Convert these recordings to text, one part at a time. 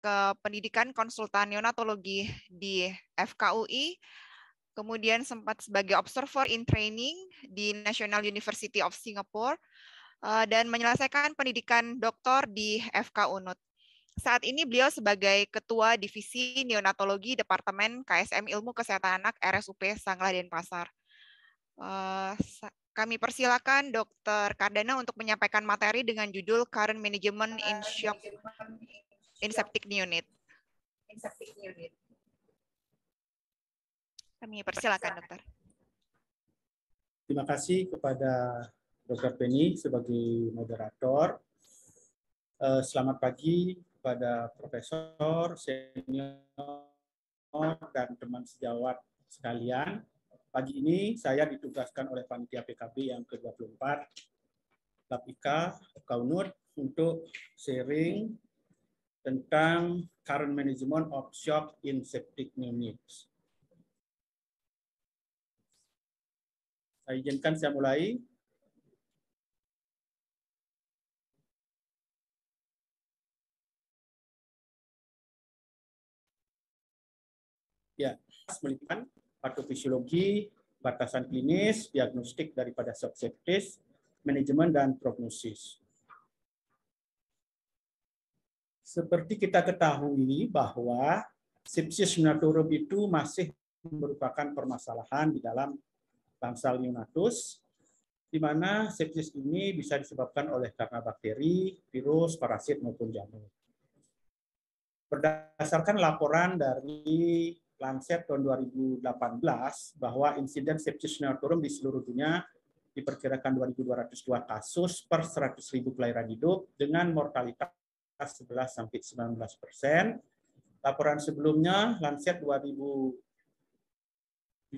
ke pendidikan konsultan neonatologi di FKUI, kemudian sempat sebagai observer in training di National University of Singapore, dan menyelesaikan pendidikan doktor di FK-UNUT. Saat ini beliau sebagai Ketua Divisi Neonatologi Departemen KSM Ilmu Kesehatan Anak RSUP Sanglah Denpasar. Kami persilakan Dr. Cardana untuk menyampaikan materi dengan judul Current Management in Shock in Septic Unit. Kami persilakan, Dokter. Terima kasih kepada Dr. Penny sebagai moderator. Selamat pagi kepada Profesor, Senior, dan teman sejawat sekalian. Pagi ini saya ditugaskan oleh Panitia PKB yang ke-24 LAPIKA FK-UNUT untuk sharing tentang current management of shock in septic units. Saya izinkan saya mulai. Ya, melihat patofisiologi, batasan klinis, diagnostik daripada shock sepsis, manajemen dan prognosis. Seperti kita ketahui bahwa sepsis neonatorum itu masih merupakan permasalahan di dalam bangsal neonatus, di mana sepsis ini bisa disebabkan oleh karena bakteri, virus, parasit maupun jamur. Berdasarkan laporan dari Lancet tahun 2018 bahwa insiden sepsis neonatorum di seluruh dunia diperkirakan 2.202 kasus per 100.000 kelahiran hidup dengan mortalitas 11-19%. Laporan sebelumnya Lancet 2017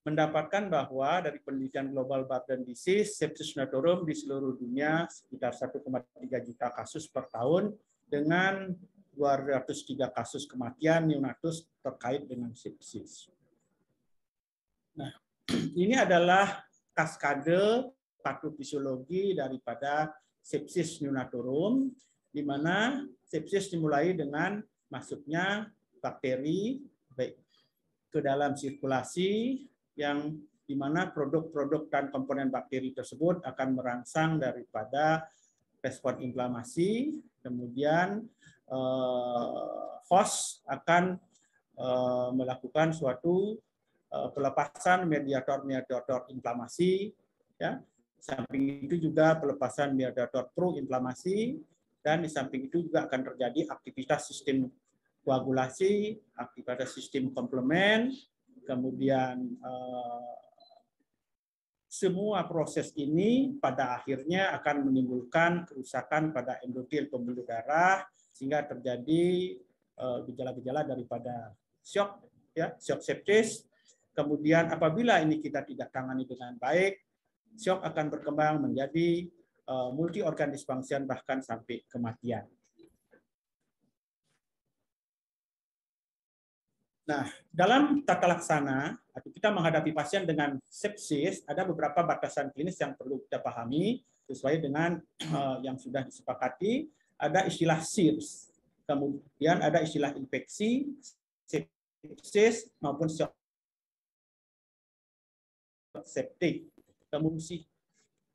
mendapatkan bahwa dari penelitian Global Burden Disease, sepsis neonatorum di seluruh dunia sekitar 1,3 juta kasus per tahun dengan 203 kasus kematian neonatus terkait dengan sepsis. Nah, ini adalah kaskade patofisiologi daripada sepsis neonatorum, di mana sepsis dimulai dengan masuknya bakteri baik ke dalam sirkulasi, yang di mana produk-produk dan komponen bakteri tersebut akan merangsang daripada respon inflamasi, kemudian host akan melakukan suatu pelepasan mediator-mediator inflamasi, ya. Di samping itu juga pelepasan mediator pro-inflamasi, dan di samping itu juga akan terjadi aktivitas sistem koagulasi, aktivitas sistem komplement, kemudian semua proses ini pada akhirnya akan menimbulkan kerusakan pada endotel pembuluh darah sehingga terjadi gejala-gejala daripada shock, ya, shock sepsis. Kemudian apabila ini kita tidak tangani dengan baik, shock akan berkembang menjadi multi organ dysfunction bahkan sampai kematian. Nah, dalam tata laksana, atau kita menghadapi pasien dengan sepsis, ada beberapa batasan klinis yang perlu kita pahami sesuai dengan yang sudah disepakati. Ada istilah SIRS, kemudian ada istilah infeksi, sepsis, maupun shock septik. Kemudian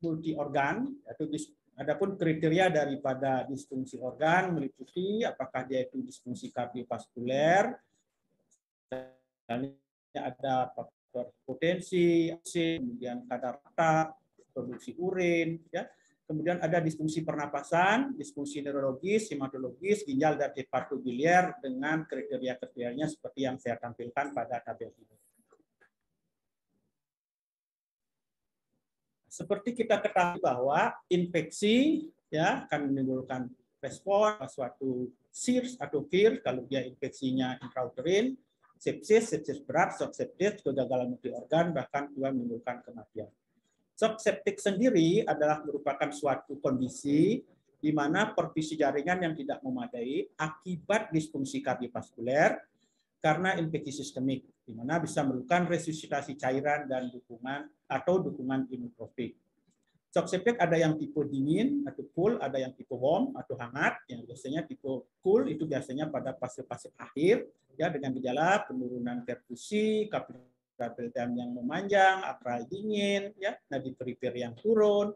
multi organ, yaitu adapun kriteria daripada disfungsi organ meliputi apakah dia itu disfungsi kardiovaskuler, ada faktor potensi, kemudian kadar otak, produksi urin, ya. Kemudian ada disfungsi pernapasan, disfungsi neurologis, hematologis, ginjal dan hepatobiliar dengan kriteria-kriterianya seperti yang saya tampilkan pada tabel ini. Seperti kita ketahui bahwa infeksi, ya, akan menimbulkan respon suatu SIRS atau VIR kalau dia infeksinya intrauterin, sepsis, sepsis berat, shock sepsis, kegagalan multi-organ, bahkan juga menimbulkan kematian. Shock septic sendiri adalah merupakan suatu kondisi di mana pervisi jaringan yang tidak memadai akibat disfungsi kardiovaskuler karena infeksi sistemik, di mana bisa memerlukan resusitasi cairan dan dukungan atau dukungan imunotrofik. Shock septic ada yang tipe dingin atau cool, ada yang tipe warm atau hangat. Yang biasanya tipe cool itu biasanya pada fase-fase akhir ya, dengan gejala penurunan perfusi, kapilaritas yang memanjang, atral dingin, ya, nadi perifer yang turun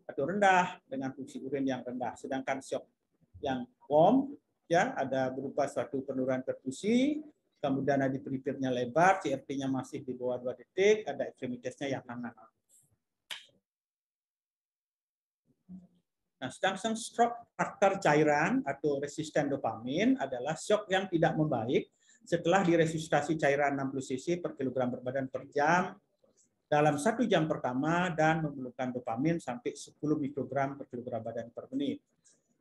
atau rendah dengan fungsi urin yang rendah. Sedangkan shock yang warm ya ada berupa suatu penurunan perfusi, kemudian nadi perifernya lebar, CRP-nya masih di bawah 2 detik, ada ekstremitasnya yang hangat. Nah, sedangkan shock faktor cairan atau resisten dopamin adalah shock yang tidak membaik setelah diresusitasi cairan 60 cc per kilogram berbadan per jam dalam 1 jam pertama dan memerlukan dopamin sampai 10 mikrogram per kilogram badan per menit.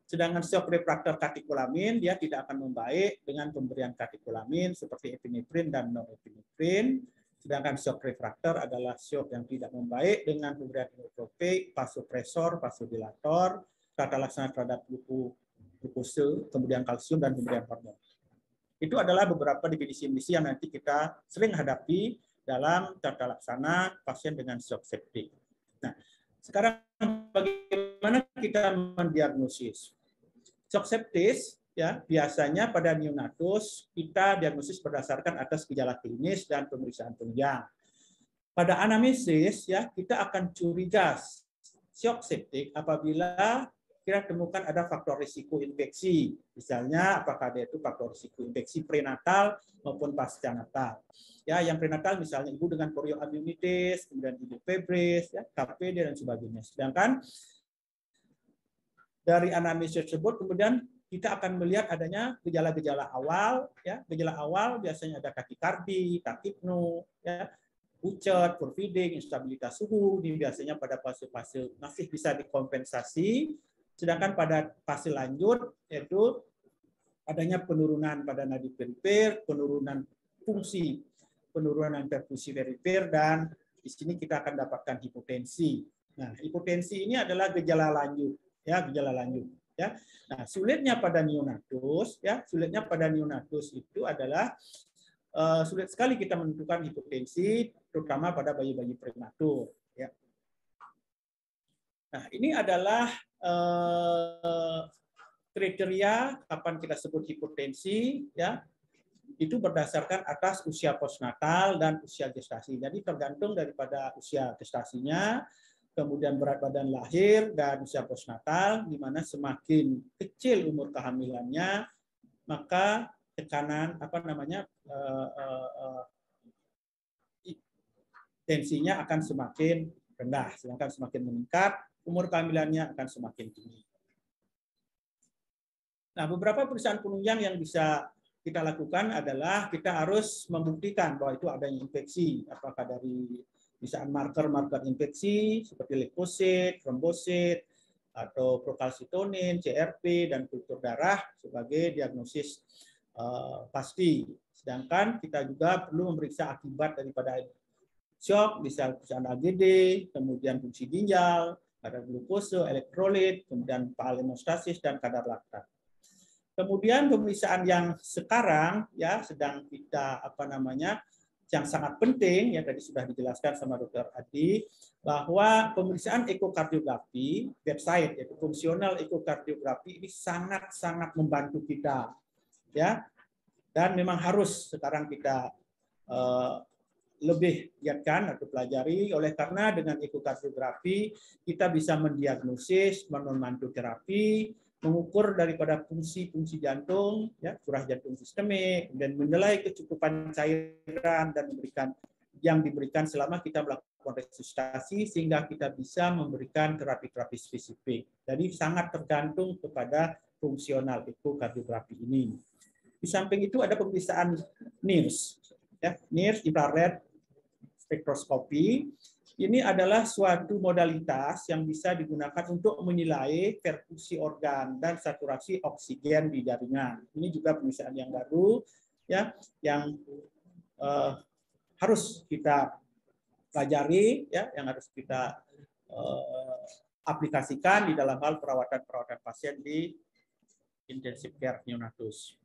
Sedangkan shock refraktor katekolamin dia tidak akan membaik dengan pemberian katekolamin seperti epinefrin dan norepinefrin. Sedangkan shock refraktor adalah shock yang tidak membaik dengan pemberian inotropik, vasopresor, vasodilator, tata laksana terhadap glukose, kemudian kalsium, dan pemberian hormon. Itu adalah beberapa definisi yang nanti kita sering hadapi dalam tata laksana pasien dengan shock septic. Nah, sekarang bagaimana kita mendiagnosis? Shock septis ya biasanya pada neonatus kita diagnosis berdasarkan atas gejala klinis dan pemeriksaan penunjang. Pada anamnesis ya kita akan curiga shock septic apabila kita temukan ada faktor risiko infeksi. Misalnya apakah ada itu faktor risiko infeksi prenatal maupun pasca natal. Ya, yang prenatal misalnya ibu dengan chorioamnionitis, kemudian ibu febris, ya, KPD dan sebagainya. Sedangkan dari anamnesis tersebut kemudian kita akan melihat adanya gejala-gejala awal, ya. Gejala awal biasanya ada takikardi, takipno, ya, pucat, poor feeding, instabilitas suhu, ini biasanya pada fase-fase masih bisa dikompensasi. Sedangkan pada fase lanjut yaitu adanya penurunan pada nadi perifer, penurunan fungsi, penurunan perfusi perifer, dan di sini kita akan dapatkan hipotensi. Nah, hipotensi ini adalah gejala lanjut, ya, gejala lanjut, ya. Nah, sulitnya pada neonatus, ya, sulitnya pada neonatus itu adalah sulit sekali kita menentukan hipotensi, terutama pada bayi-bayi prematur, ya. Nah, ini adalah kriteria kapan kita sebut hipotensi, ya, itu berdasarkan atas usia postnatal dan usia gestasi. Jadi tergantung daripada usia gestasinya, kemudian berat badan lahir dan usia postnatal, di mana semakin kecil umur kehamilannya, maka tekanan tensinya akan semakin rendah, sedangkan semakin meningkat umur kehamilannya akan semakin tinggi. Nah, beberapa perusahaan penunjang yang bisa kita lakukan adalah kita harus membuktikan bahwa itu adanya infeksi, apakah dari misalnya marker-marker infeksi seperti leukosit, trombosit, atau prokalsitonin, CRP, dan kultur darah sebagai diagnosis pasti. Sedangkan kita juga perlu memeriksa akibat daripada shock, misalnya perusahaan AGD, kemudian fungsi ginjal, kadar glukose, elektrolit, kemudian hemostasis dan kadar laktat. Kemudian pemeriksaan yang sekarang ya sedang kita yang sangat penting ya tadi sudah dijelaskan sama Dr. Adi bahwa pemeriksaan ekokardiografi website yaitu fungsional ekokardiografi ini sangat membantu kita ya, dan memang harus sekarang kita lebih giatkan atau pelajari, oleh karena dengan ekokardiografi kita bisa mendiagnosis, memantau terapi, mengukur daripada fungsi jantung, ya, curah jantung sistemik, dan menilai kecukupan cairan dan yang diberikan selama kita melakukan resusitasi sehingga kita bisa memberikan terapi-terapi spesifik. Jadi sangat tergantung kepada fungsional ekokardiografi ini. Di samping itu ada pemeriksaan NIRS, ya, NIRS infrared spektroskopi. Ini adalah suatu modalitas yang bisa digunakan untuk menilai perfusi organ dan saturasi oksigen di jaringan. Ini juga pemeriksaan yang baru, ya, yang harus kita pelajari, ya, yang harus kita aplikasikan di dalam hal perawatan pasien di intensive care neonatus.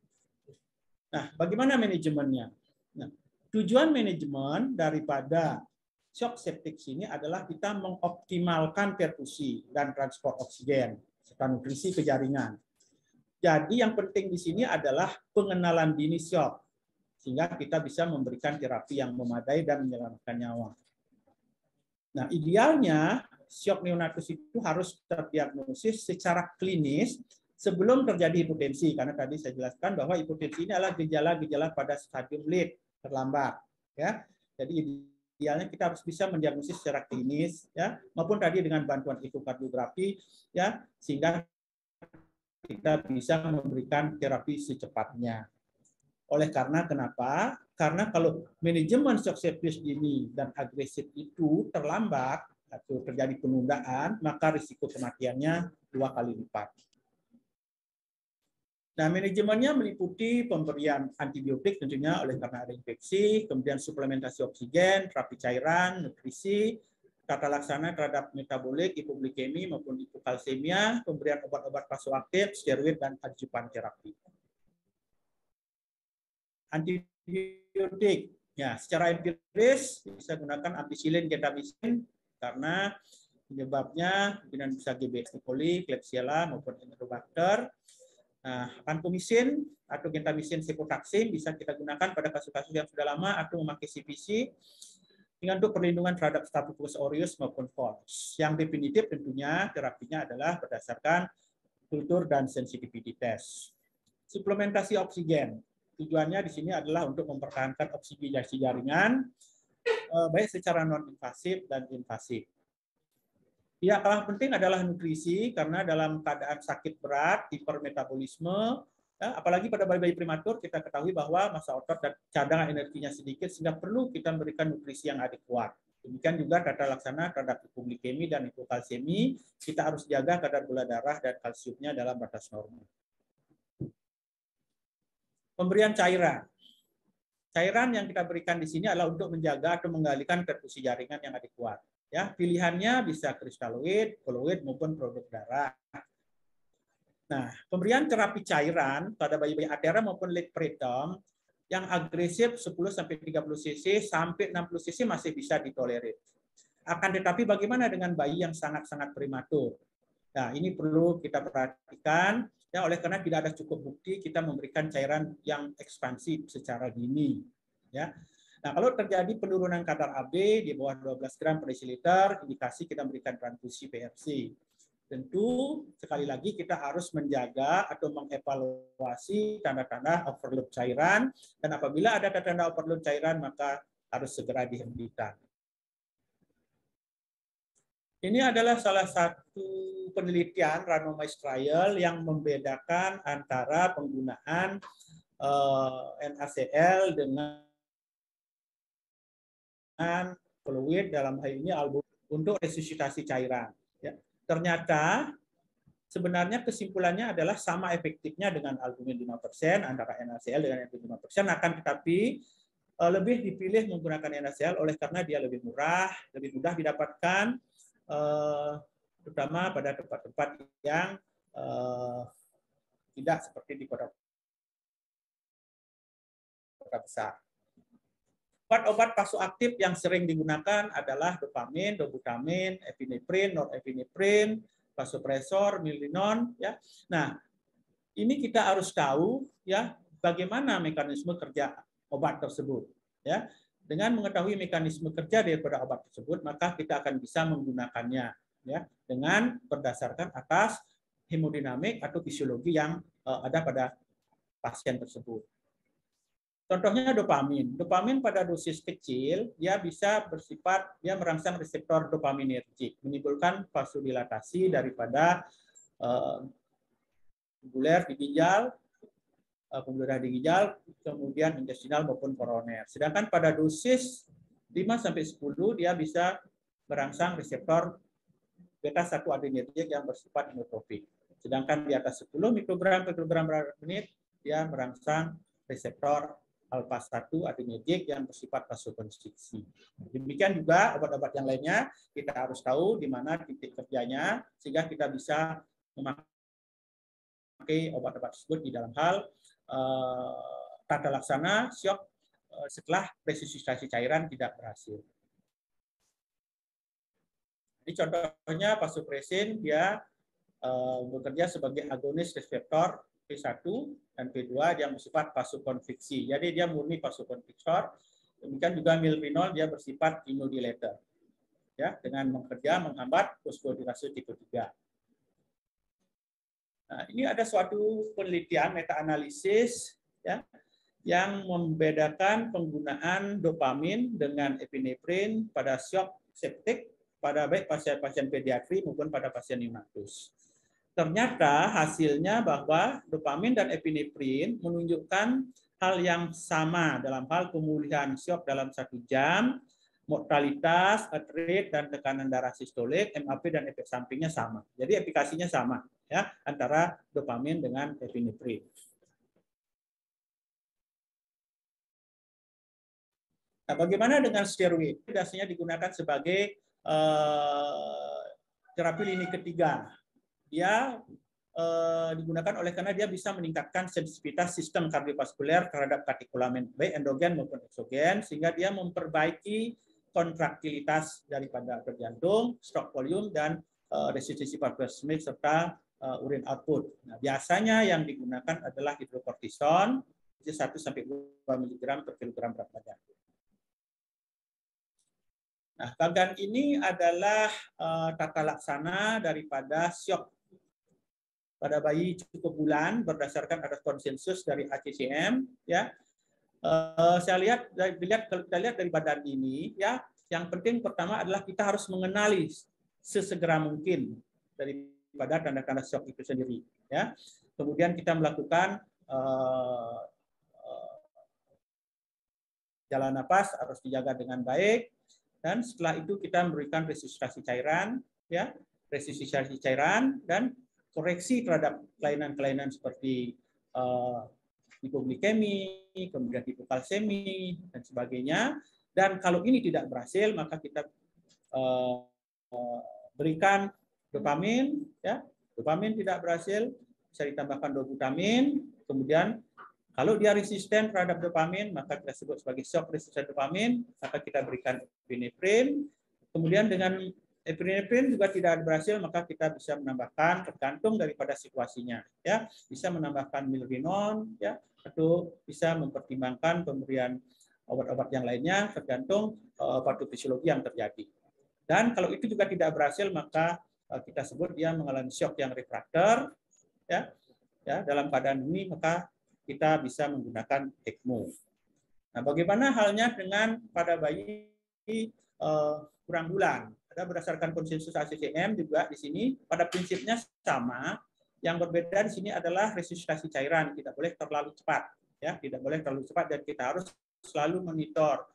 Nah, bagaimana manajemennya? Nah, tujuan manajemen daripada shock septic sini adalah kita mengoptimalkan perfusi dan transport oksigen serta nutrisi ke jaringan. Jadi yang penting di sini adalah pengenalan dini shock, sehingga kita bisa memberikan terapi yang memadai dan menyelamatkan nyawa. Nah, idealnya shock neonatus itu harus terdiagnosis secara klinis sebelum terjadi hipotensi, karena tadi saya jelaskan bahwa hipotensi ini adalah gejala-gejala pada stadium late, terlambat. Ya, jadi idealnya kita harus bisa mendiagnosis secara klinis, ya, maupun tadi dengan bantuan ekokardiografi, ya, sehingga kita bisa memberikan terapi secepatnya. Oleh karena kenapa? Karena kalau manajemen shock sepsis dini dan agresif itu terlambat atau terjadi penundaan, maka risiko kematiannya 2 kali lipat. Nah, manajemennya meliputi pemberian antibiotik tentunya oleh karena ada infeksi, kemudian suplementasi oksigen, terapi cairan, nutrisi, tata laksana terhadap metabolik, hipoglikemi maupun hipokalsemia, pemberian obat-obat vasoaktif, steroid, dan adjuvan terapi. Antibiotik, ya, secara empiris bisa gunakan ampicillin, gentamicin karena penyebabnya bisa GBS E. coli, Klebsiella maupun Enterobacter. Nah, vancomycin atau gentamicin cefotaxime bisa kita gunakan pada kasus-kasus yang sudah lama atau memakai CPC dengan untuk perlindungan terhadap Staphylococcus aureus maupun Falls. Yang definitif tentunya terapinya adalah berdasarkan kultur dan sensitivity test. Suplementasi oksigen. Tujuannya di sini adalah untuk mempertahankan oksigenasi jaringan, baik secara non-invasif dan invasif. Yang paling penting adalah nutrisi, karena dalam keadaan sakit berat, hipermetabolisme, ya, apalagi pada bayi-bayi prematur, kita ketahui bahwa massa otot dan cadangan energinya sedikit, sehingga perlu kita memberikan nutrisi yang adekuat. Demikian juga tata laksana terhadap hipoglikemi dan hipokalsemi, kita harus jaga kadar gula darah dan kalsiumnya dalam batas normal. Pemberian cairan. Cairan yang kita berikan di sini adalah untuk menjaga atau menggalikan perfusi jaringan yang adekuat. Ya, pilihannya bisa kristaloid, koloid maupun produk darah. Nah, pemberian terapi cairan pada bayi-bayi atera maupun late preterm yang agresif 10-30 cc sampai 60 cc masih bisa ditolerir. Akan tetapi bagaimana dengan bayi yang sangat-sangat prematur? Nah, ini perlu kita perhatikan, ya, oleh karena tidak ada cukup bukti kita memberikan cairan yang ekspansif secara dini. Ya. Nah, kalau terjadi penurunan kadar AB di bawah 12 gram per desiliter, indikasi kita memberikan transfusi PRC. Tentu, sekali lagi kita harus menjaga atau mengevaluasi tanda-tanda overload cairan, dan apabila ada tanda overload cairan, maka harus segera dihentikan. Ini adalah salah satu penelitian randomized trial yang membedakan antara penggunaan NaCl dengan fluid, dalam hal ini albumin, untuk resusitasi cairan. Ya. Ternyata sebenarnya kesimpulannya adalah sama efektifnya dengan albumin 5%, antara NaCl dengan albumin 5%, akan tetapi lebih dipilih menggunakan NaCl oleh karena dia lebih murah, lebih mudah didapatkan, terutama pada tempat-tempat yang tidak seperti di kota besar. Obat-obat vasoaktif yang sering digunakan adalah dopamin, dobutamin, epinefrin, norepinefrin, vasopresor, milinon. Ya. Nah, ini kita harus tahu, ya, bagaimana mekanisme kerja obat tersebut. Ya. Dengan mengetahui mekanisme kerja daripada obat tersebut, maka kita akan bisa menggunakannya, ya, dengan berdasarkan atas hemodinamik atau fisiologi yang ada pada pasien tersebut. Contohnya dopamin. Dopamin pada dosis kecil, dia bisa bersifat, dia merangsang reseptor dopaminergik, menimbulkan vasodilatasi daripada populer di ginjal, pembuluh darah di ginjal, kemudian intestinal maupun koroner. Sedangkan pada dosis 5-10 dia bisa merangsang reseptor beta 1 adrenergik yang bersifat inotropik. Sedangkan di atas 10 mikrogram per kilogram per menit dia merangsang reseptor alfa 1 adrenergik yang bersifat vasokonstriksi. Demikian juga obat-obat yang lainnya kita harus tahu di mana titik kerjanya sehingga kita bisa memakai obat-obat tersebut di dalam hal tata laksana shock setelah resusitasi cairan tidak berhasil. Ini contohnya vasopressin, dia bekerja sebagai agonis reseptor P1 dan P2 yang bersifat vasokonstriksi. Jadi dia murni vasokonstriktor. Demikian juga milrinol, dia bersifat immunodilator. Ya, dengan bekerja menghambat fosfodilase tipe 3. Nah, ini ada suatu penelitian meta-analisis ya, yang membedakan penggunaan dopamin dengan epinefrin pada shock septik pada baik pasien-pasien pediatri maupun pada pasien neonatus. Ternyata hasilnya bahwa dopamin dan epinefrin menunjukkan hal yang sama dalam hal pemulihan shock dalam 1 jam, mortalitas, heart rate, dan tekanan darah sistolik, MAP dan efek sampingnya sama. Jadi efikasinya sama ya antara dopamin dengan epinefrin. Nah, bagaimana dengan steroid? Biasanya digunakan sebagai terapi lini ketiga. Dia digunakan oleh karena dia bisa meningkatkan sensitivitas sistem kardiovaskuler terhadap katekolamin, baik endogen maupun eksogen, sehingga dia memperbaiki kontraktilitas daripada jantung, stroke volume, dan resistensi plasmik serta urin output. Nah, biasanya yang digunakan adalah hidrokortison, 1-2 mg per kilogram berat badan. Nah, bagan ini adalah tata laksana daripada shock pada bayi cukup bulan berdasarkan ada konsensus dari ACCM. Ya, saya kalau kita lihat dari badan ini, ya, yang penting pertama adalah kita harus mengenali sesegera mungkin daripada tanda-tanda shock itu sendiri. Ya, kemudian kita melakukan jalan napas harus dijaga dengan baik. Dan setelah itu kita memberikan resusitasi cairan, ya, resusitasi cairan dan koreksi terhadap kelainan-kelainan seperti hipoglikemi, kemudian hipokalsemi dan sebagainya. Dan kalau ini tidak berhasil, maka kita berikan dopamin, ya. Dopamin tidak berhasil, bisa ditambahkan dogutamin. Kemudian kalau dia resisten terhadap dopamin, maka kita sebut sebagai shock resistant dopamin, maka kita berikan epinefrin. Kemudian dengan epinefrin juga tidak berhasil, maka kita bisa menambahkan tergantung daripada situasinya, ya, bisa menambahkan milrinol, ya, atau bisa mempertimbangkan pemberian obat-obat yang lainnya tergantung patofisiologi yang terjadi. Dan kalau itu juga tidak berhasil, maka kita sebut dia mengalami shock yang refraktor, ya, ya, dalam keadaan ini maka kita bisa menggunakan ECMO. Nah, bagaimana halnya dengan pada bayi kurang bulan? Ada berdasarkan konsensus ACCM juga di sini pada prinsipnya sama. Yang berbeda di sini adalah resusitasi cairan, tidak boleh terlalu cepat, ya, tidak boleh terlalu cepat dan kita harus selalu monitor,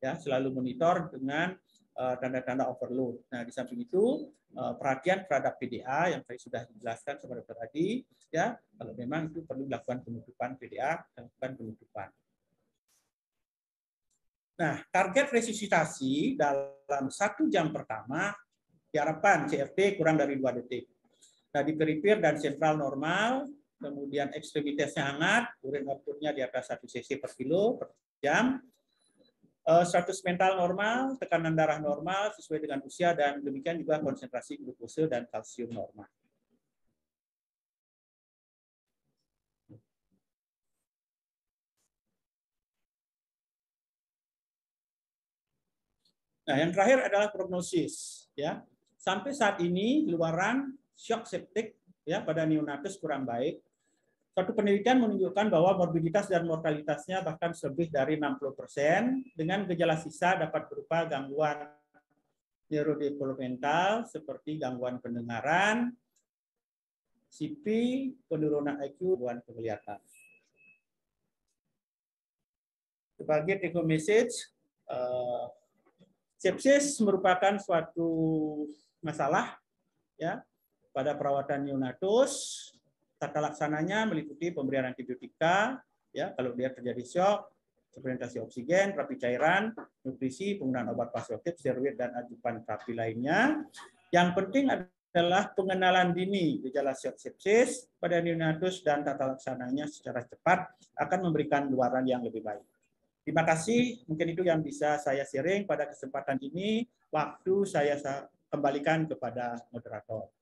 ya, selalu monitor dengan tanda-tanda overload. Nah, di samping itu perhatian terhadap PDA yang tadi sudah dijelaskan kepada tadi, ya, kalau memang itu perlu dilakukan penutupan PDA, lakukan penutupan. Nah, target resusitasi dalam 1 jam pertama diharapkan CRT kurang dari 2 detik. Nah, di peripher dan sentral normal, kemudian ekstremitasnya hangat, urin outputnya di atas 1 cc per kilo per jam. Status mental normal, tekanan darah normal sesuai dengan usia, dan demikian juga konsentrasi glukose dan kalsium normal. Nah, yang terakhir adalah prognosis. Ya, sampai saat ini luaran shock septik, ya, pada neonatus kurang baik. Suatu penelitian menunjukkan bahwa morbiditas dan mortalitasnya bahkan lebih dari 60%, dengan gejala sisa dapat berupa gangguan neurodevelopmental seperti gangguan pendengaran, CP, penurunan IQ, gangguan penglihatan. Sebagai take home message, sepsis merupakan suatu masalah, ya, pada perawatan neonatus. Tata laksananya meliputi pemberian antibiotika, ya, kalau dia terjadi shock, suplementasi oksigen, terapi cairan, nutrisi, penggunaan obat vasoaktif, steroid, dan ajudan terapi lainnya. Yang penting adalah pengenalan dini gejala shock sepsis pada neonatus dan tata laksananya secara cepat akan memberikan luaran yang lebih baik. Terima kasih, mungkin itu yang bisa saya sharing pada kesempatan ini. Waktu saya kembalikan kepada moderator.